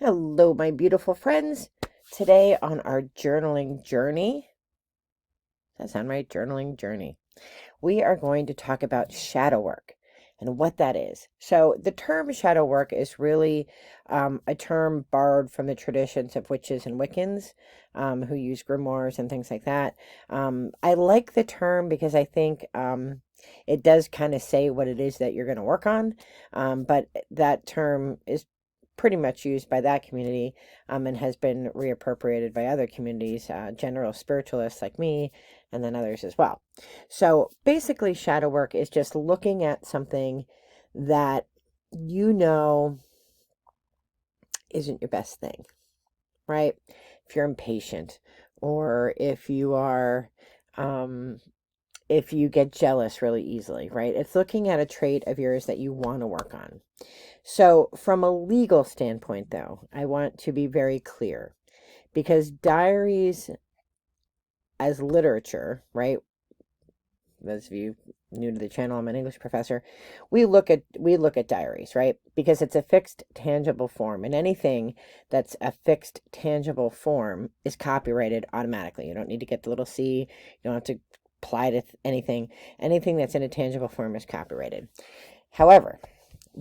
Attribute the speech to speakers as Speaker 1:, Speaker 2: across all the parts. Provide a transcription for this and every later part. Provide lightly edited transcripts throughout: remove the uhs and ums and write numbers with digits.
Speaker 1: Hello, my beautiful friends. Today on our journaling journey, does that sound right? Journaling journey. We are going to talk about shadow work and what that is. So, the term shadow work is really a term borrowed from the traditions of witches and Wiccans who use grimoires and things like that. I like the term because I think it does kind of say what it is that you're going to work on, but that term is pretty much used by that community and has been reappropriated by other communities, general spiritualists like me, and then others as well. So basically, shadow work is just looking at something that you know isn't your best thing, right? If you're impatient, or if you get jealous really easily, right? It's looking at a trait of yours that you want to work on. So, from a legal standpoint, though, I want to be very clear because diaries as literature, right? Those of you new to the channel, I'm an English professor. We look at diaries, right? Because it's a fixed, tangible form, and anything that's a fixed, tangible form is copyrighted automatically. You don't need to get the little C. You don't have to apply to anything. Anything that's in a tangible form is copyrighted. However,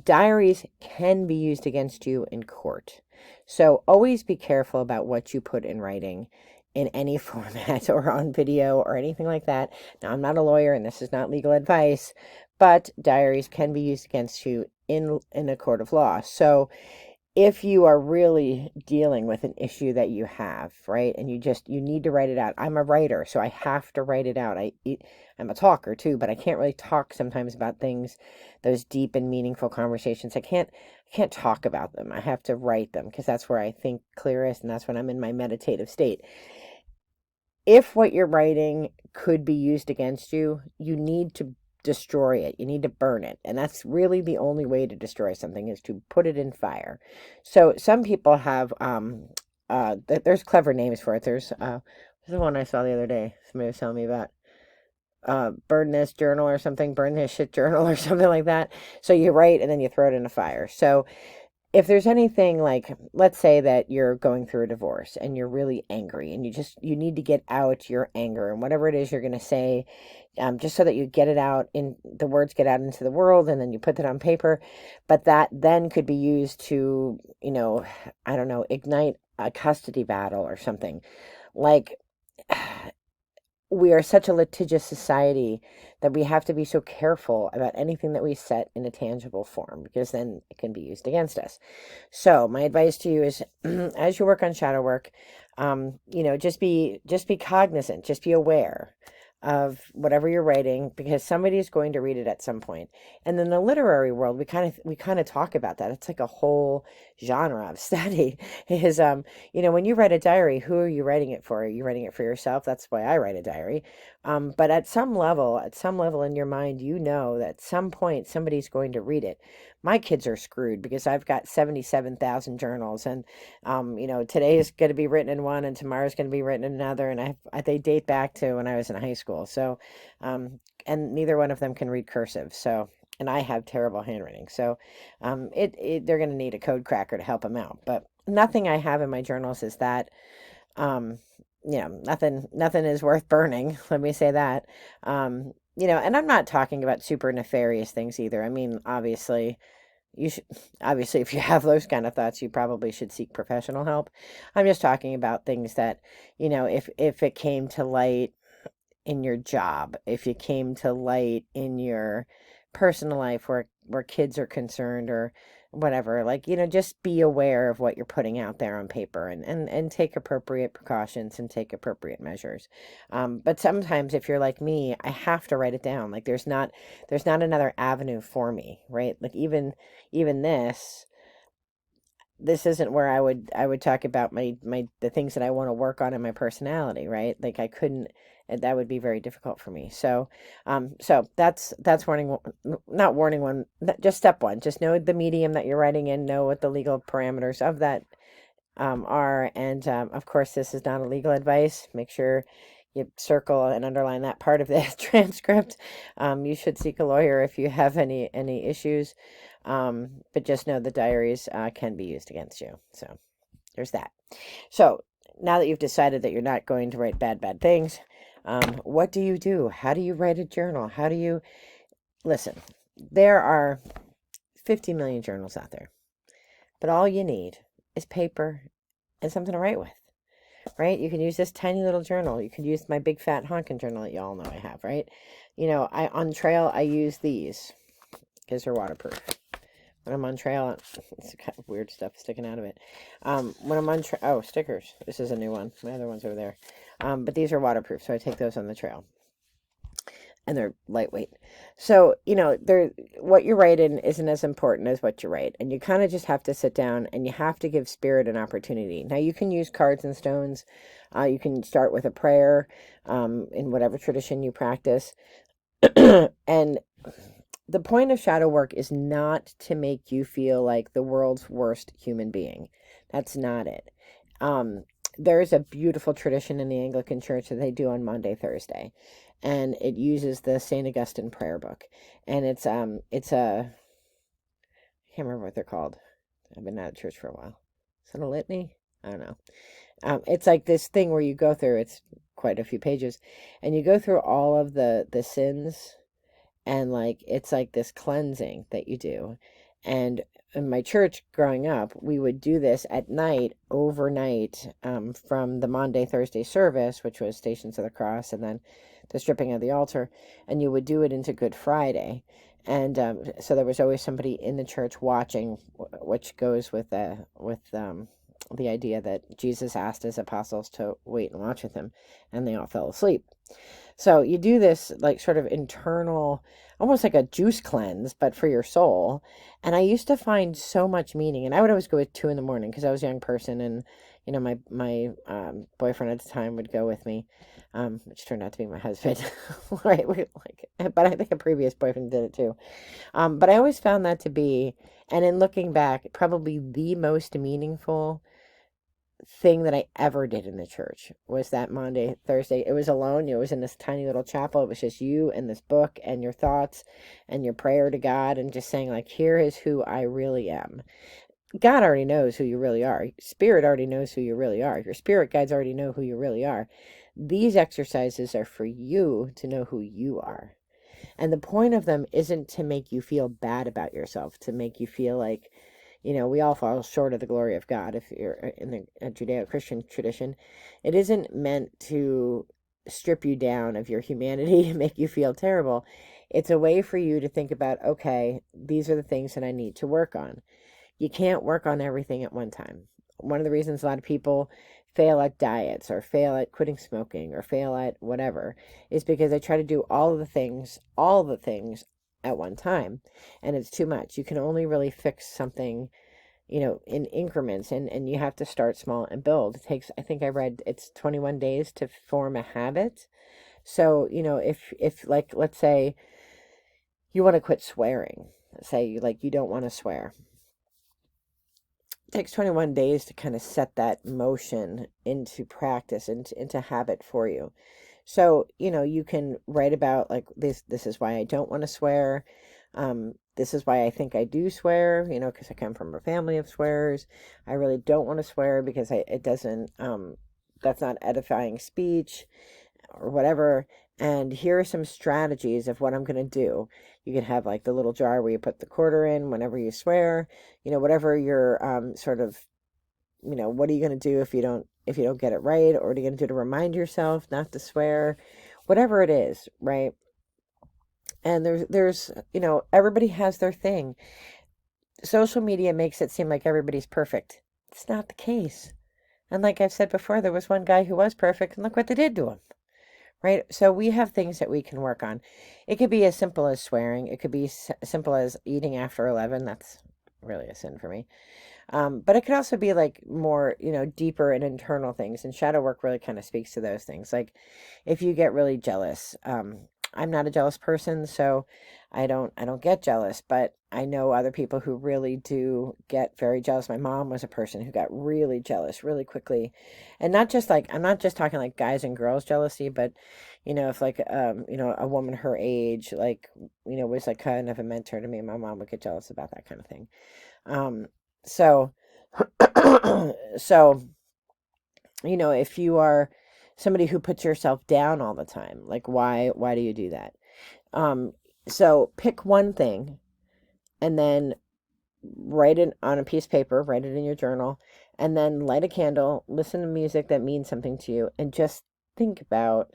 Speaker 1: diaries can be used against you in court. So always be careful about what you put in writing in any format or on video or anything like that. Now, I'm not a lawyer and this is not legal advice, but diaries can be used against you in a court of law. So if you are really dealing with an issue that you have, right, and you need to write it out. I'm a writer, so I have to write it out. I'm a talker too, but I can't really talk sometimes about things, those deep and meaningful conversations. I can't talk about them. I have to write them because that's where I think clearest, and that's when I'm in my meditative state. If what you're writing could be used against you, you need to destroy it. You need to burn it. And that's really the only way to destroy something is to put it in fire. So some people have there's clever names for it. There's the one I saw the other day. Somebody was telling me about burn this journal or something, burn this shit journal or something like that. So you write and then you throw it in a fire. So if there's anything like, let's say that you're going through a divorce and you're really angry and you need to get out your anger and whatever it is you're going to say, just so that you get it out in the words get out into the world and then you put that on paper. But that then could be used to, I don't know, ignite a custody battle or something. Like, we are such a litigious society that we have to be so careful about anything that we set in a tangible form because then it can be used against us. So my advice to you is as you work on shadow work, just be cognizant, just be aware of whatever you're writing because somebody is going to read it at some point. And in the literary world, we kind of talk about that. It's like a whole genre of study is when you write a diary, who are you writing it for? Are you writing it for yourself? That's why I write a diary. But at some level in your mind, you know that at some point somebody's going to read it. My kids are screwed because I've got 77,000 journals, and today is going to be written in one, and tomorrow's going to be written in another, and they date back to when I was in high school. So, and neither one of them can read cursive. So, and I have terrible handwriting. So, they're going to need a code cracker to help them out. But nothing I have in my journals is that, um, nothing is worth burning. Let me say that. And I'm not talking about super nefarious things either. I mean, you should obviously, if you have those kind of thoughts, you probably should seek professional help. I'm just talking about things that, if it came to light in your job, if it came to light in your personal life where kids are concerned or whatever, like, just be aware of what you're putting out there on paper and take appropriate precautions and take appropriate measures. But sometimes if you're like me, I have to write it down. Like there's not another avenue for me, right? Like even this isn't where I would talk about the things that I want to work on in my personality, right? Like I couldn't, that would be very difficult for me. So that's warning, not warning one, just step one. Just know the medium that you're writing in, know what the legal parameters of that are, and of course, this is not a legal advice. Make sure you circle and underline that part of the transcript. You should seek a lawyer if you have any issues. But just know the diaries can be used against you. So there's that. So now that you've decided that you're not going to write bad things, what do you do? How do you write a journal? How do you listen? There are 50 million journals out there, but all you need is paper and something to write with, right? You can use this tiny little journal. You can use my big fat honkin' journal that you all know I have, right? On trail, I use these because they're waterproof. When I'm on trail, it's got weird stuff sticking out of it. When I'm on stickers. This is a new one. My other one's over there. But these are waterproof, so I take those on the trail. And they're lightweight. So, what you write in isn't as important as what you write. And you kind of just have to sit down and you have to give spirit an opportunity. Now, you can use cards and stones. You can start with a prayer in whatever tradition you practice. And the point of shadow work is not to make you feel like the world's worst human being. That's not it. There's a beautiful tradition in the Anglican Church that they do on Maundy, Thursday. And it uses the St. Augustine prayer book. And it's I can't remember what they're called. I've been out of church for a while. Is it a litany? I don't know. It's like this thing where you go through, it's quite a few pages, and you go through all of the sins, and it's like this cleansing that you do. And in my church growing up, we would do this at night, overnight, from the Maundy, Thursday service, which was Stations of the Cross, and then the stripping of the altar, and you would do it into Good Friday. And so there was always somebody in the church watching, which goes with the idea that Jesus asked his apostles to wait and watch with him, and they all fell asleep. So you do this sort of internal, almost like a juice cleanse, but for your soul. And I used to find so much meaning, and I would always go at 2 a.m. because I was a young person, and my boyfriend at the time would go with me, which turned out to be my husband, right? But I think a previous boyfriend did it too. But I always found that to be, and in looking back, probably the most meaningful thing that I ever did in the church was that Maundy, Thursday. It was alone. It was in this tiny little chapel. It was just you and this book and your thoughts and your prayer to God, and just saying here is who I really am. God already knows who you really are. Spirit already knows who you really are. Your spirit guides already know who you really are. These exercises are for you to know who you are. And the point of them isn't to make you feel bad about yourself, to make you feel like, we all fall short of the glory of God if you're in the Judeo-Christian tradition. It isn't meant to strip you down of your humanity and make you feel terrible. It's a way for you to think about, okay, these are the things that I need to work on. You can't work on everything at one time. One of the reasons a lot of people fail at diets or fail at quitting smoking or fail at whatever is because they try to do all the things at one time, and it's too much. You can only really fix something, in increments, and you have to start small and build. It takes, I think I read, it's 21 days to form a habit. So, if let's say you want to quit swearing, say you don't want to swear. It takes 21 days to kind of set that motion into practice, into habit for you. So, you can write about this is why I don't want to swear. This is why I think I do swear, because I come from a family of swearers. I really don't want to swear because it doesn't, that's not edifying speech or whatever. And here are some strategies of what I'm going to do. You can have the little jar where you put the quarter in whenever you swear, whatever your sort of, what are you going to do if you don't get it right? Or what are you going to do to remind yourself not to swear? Whatever it is, right? And there's everybody has their thing. Social media makes it seem like everybody's perfect. It's not the case. And like I've said before, there was one guy who was perfect, and look what they did to him. Right? So we have things that we can work on. It could be as simple as swearing. It could be as simple as eating after 11. That's really a sin for me. But it could also be more, deeper and internal things. And shadow work really kind of speaks to those things. Like if you get really jealous, I'm not a jealous person, so I don't get jealous, but I know other people who really do get very jealous. My mom was a person who got really jealous really quickly. And not just like, I'm not just talking like guys and girls jealousy, but if like a woman her age like was like kind of a mentor to me, my mom would get jealous about that kind of thing. Um so so if you are somebody who puts yourself down all the time, like why do you do that? Um, so pick one thing and then write it on a piece of paper, write it in your journal, and then light a candle, listen to music that means something to you, and just think about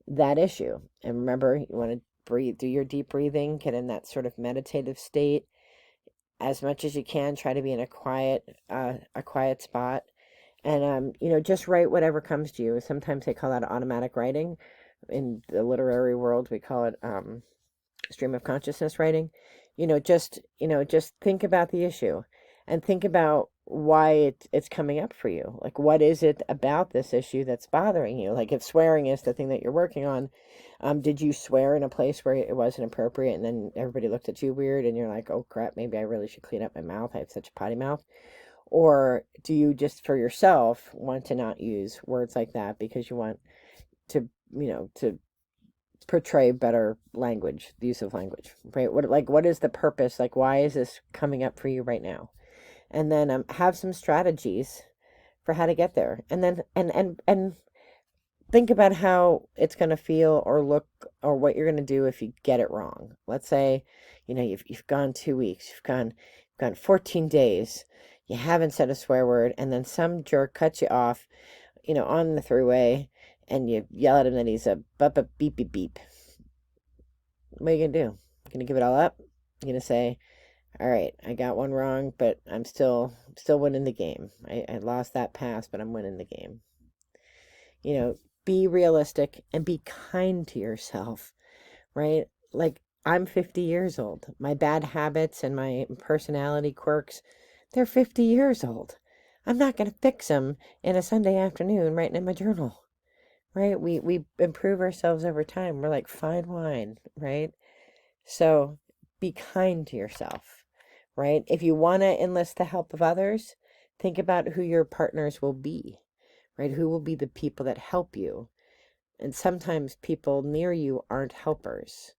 Speaker 1: that issue. And remember, you want to breathe, do your deep breathing, get in that sort of meditative state as much as you can. Try to be in a quiet spot, and just write whatever comes to you. Sometimes they call that automatic writing. In the literary world, we call it stream of consciousness writing. Just think about the issue and think about why it's coming up for you. Like, what is it about this issue that's bothering you? Like, if swearing is the thing that you're working on, did you swear in a place where it wasn't appropriate and then everybody looked at you weird and you're like, oh crap, maybe I really should clean up my mouth, I have such a potty mouth? Or do you just for yourself want to not use words like that because you want to to portray better language, the use of language, right? What is the purpose? Like, why is this coming up for you right now? And then have some strategies for how to get there. And then and think about how it's going to feel or look, or what you're going to do if you get it wrong. Let's say, you've gone 2 weeks, you've gone 14 days, you haven't said a swear word, and then some jerk cuts you off, on the throughway, and you yell at him that he's a beep beep beep. What are you gonna do? You're gonna give it all up? You're gonna say, all right, I got one wrong, but I'm still winning the game. I lost that pass, but I'm winning the game. Be realistic and be kind to yourself, right? Like, I'm 50 years old. My bad habits and my personality quirks, they're 50 years old. I'm not going to fix them in a Sunday afternoon writing in my journal, right? We improve ourselves over time. We're like fine wine, right? So be kind to yourself, right? If you want to enlist the help of others, think about who your partners will be, right? Who will be the people that help you? And sometimes people near you aren't helpers.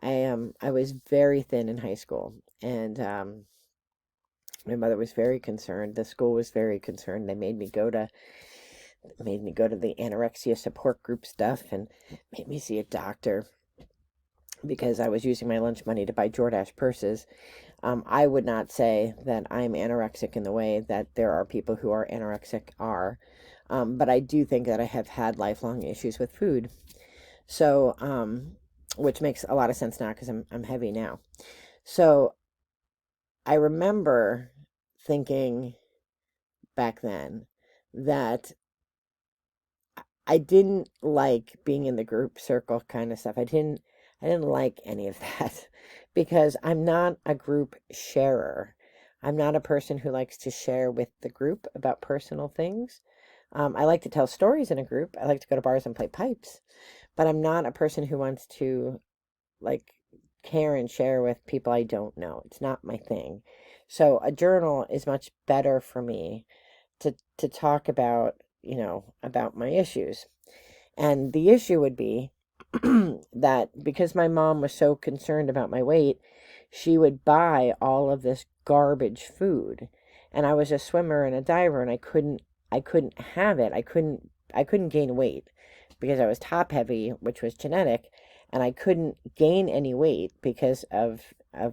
Speaker 1: I was very thin in high school, and my mother was very concerned. The school was very concerned. They made me go to the anorexia support group stuff and made me see a doctor because I was using my lunch money to buy DoorDash purses. I would not say that I'm anorexic in the way that there are people who are anorexic are. But I do think that I have had lifelong issues with food. So, which makes a lot of sense now because I'm heavy now. So I remember thinking back then that I didn't like being in the group circle kind of stuff. I didn't like any of that because I'm not a group sharer. I'm not a person who likes to share with the group about personal things. I like to tell stories in a group. I like to go to bars and play pipes, but I'm not a person who wants to like care and share with people I don't know. It's not my thing. So a journal is much better for me to talk about, about my issues. And the issue would be that because my mom was so concerned about my weight, she would buy all of this garbage food. And I was a swimmer and a diver, and I couldn't have it. I couldn't gain weight because I was top heavy, which was genetic, and I couldn't gain any weight because of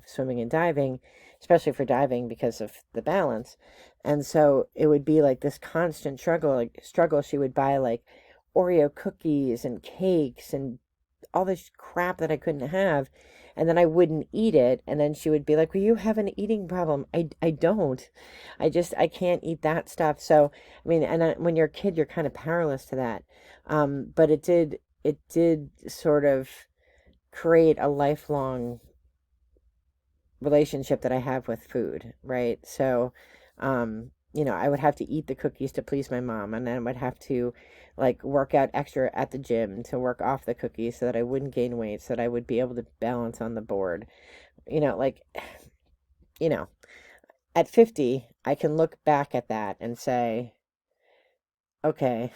Speaker 1: swimming and diving, especially for diving because of the balance. And so it would be like this constant struggle. She would buy like Oreo cookies and cakes and all this crap that I couldn't have. And then I wouldn't eat it. And then she would be like, well, you have an eating problem. I don't. I can't eat that stuff. So, I mean, when you're a kid, you're kind of powerless to that. But it did sort of create a lifelong relationship that I have with food, right? So, I would have to eat the cookies to please my mom, and then I would have to like work out extra at the gym to work off the cookies so that I wouldn't gain weight, so that I would be able to balance on the board. Like, you know, at 50, I can look back at that and say, okay,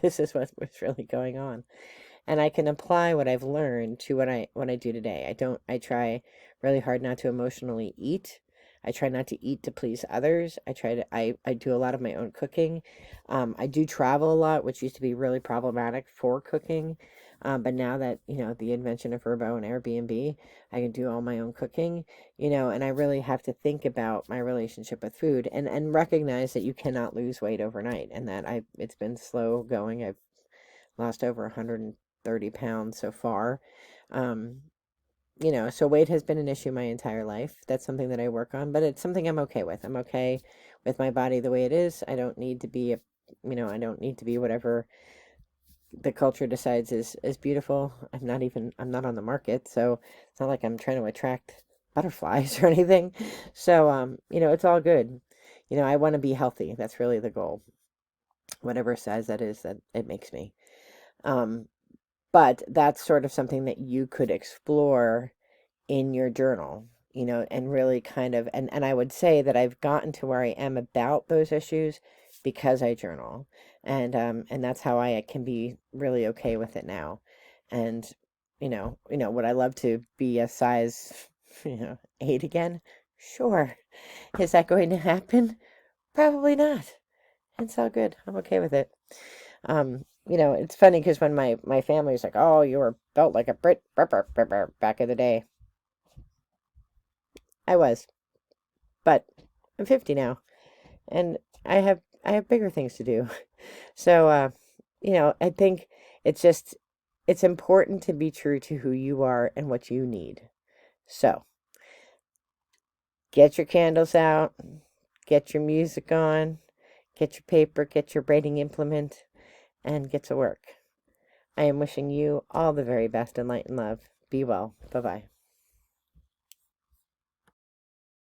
Speaker 1: this is what's really going on. And I can apply what I've learned to what I do today. I try really hard not to emotionally eat. I try not to eat to please others. I do a lot of my own cooking. I do travel a lot, which used to be really problematic for cooking. But now that, the invention of Vrbo and Airbnb, I can do all my own cooking, and I really have to think about my relationship with food and recognize that you cannot lose weight overnight, and that it's been slow going. I've lost over 130 pounds so far. Um, so weight has been an issue my entire life. That's something that I work on, but it's something I'm okay with. I'm okay with my body the way it is. I don't need to be I don't need to be whatever the culture decides is beautiful. I'm not on the market, so it's not like I'm trying to attract butterflies or anything. So, it's all good. I want to be healthy. That's really the goal. Whatever size that is, that it makes me. But that's sort of something that you could explore in your journal, and really kind of, and I would say that I've gotten to where I am about those issues because I journal. And that's how I can be really okay with it now. And, would I love to be a size, 8 again? Sure. Is that going to happen? Probably not. It's all good. I'm okay with it. It's funny because when my family's like, "Oh, you were built like a Brit," back in the day, I was, but I'm 50 now, and I have bigger things to do. So, I think it's just it's important to be true to who you are and what you need. So, get your candles out, get your music on, get your paper, get your writing implement, and get to work. I am wishing you all the very best in light and love. Be well. Bye-bye.